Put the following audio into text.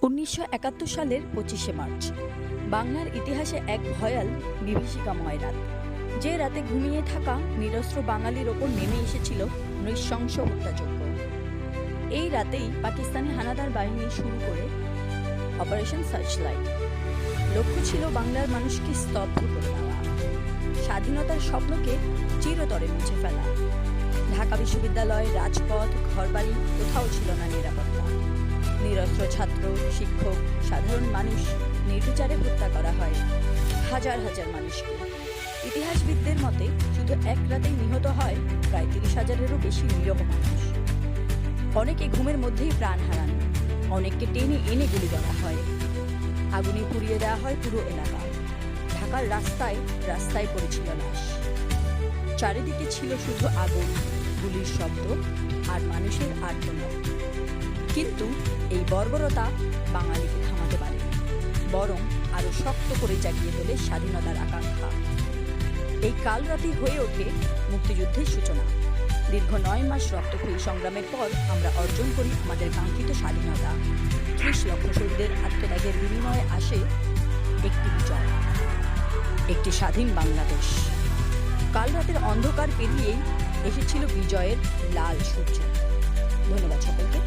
1971 সালের 25শে মার্চ বাংলার ইতিহাসে এক ভয়াল বিভীষিকাময় রাত। যে রাতে ঘুমিয়ে থাকা নিরস্ত্র বাঙালির ওপর নেমে এসেছিল নৃশংস হত্যাযজ্ঞ। এই রাতেই পাকিস্তানি হানাদার বাহিনী শুরু করে অপারেশন সার্চলাইট। লক্ষ্য ছিল বাংলার মানুষকে স্তব্ধ করে দেওয়া, স্বাধীনতার স্বপ্নকে চিরতরে মুছে ফেলা। ঢাকা বিশ্ববিদ্যালয়, রাজপথ, ঘরবাড়ি কোথাও ছিল না নিরাপত্তা। নিরস্ত্র ছাত্র, শিক্ষক, সাধারণ মানুষ নির্বিচারে হত্যা করা হয় হাজার হাজার মানুষকে। ইতিহাসবিদদের মতে শুধু এক রাতেই নিহত হয় প্রায় 30,000-এরও বেশি নিরীহ মানুষ। অনেকে ঘুমের মধ্যেই প্রাণ হারান, অনেককে টেনে এনে গুলি করা হয়। আগুনে পুড়িয়ে দেওয়া হয় পুরো এলাকা। ঢাকার রাস্তায় রাস্তায় পড়েছিল লাশ। চারিদিকে ছিল শুধু আগুন, গুলির শব্দ আর মানুষের আর্তনাদ। কিন্তু এই বর্বরতা বাঙালিকে থামাতে পারেনি, বরং আরো শক্ত করে জাগিয়ে তোলে স্বাধীনতার আকাঙ্ক্ষা। এই কাল রাতে হয়ে ওঠে মুক্তিযুদ্ধের সূচনা। দীর্ঘ 9 মাস রক্তক্ষয়ী সংগ্রামের পর আমরা অর্জন করি আমাদের কাঙ্ক্ষিত স্বাধীনতা। 30 লক্ষ শহীদের আত্মত্যাগের বিনিময়ে আসে একটি বিজয়, একটি স্বাধীন বাংলাদেশ। কাল রাতের অন্ধকার পেরিয়েই এসেছিল বিজয়ের লাল সূর্য। ধন্যবাদ সকলকে।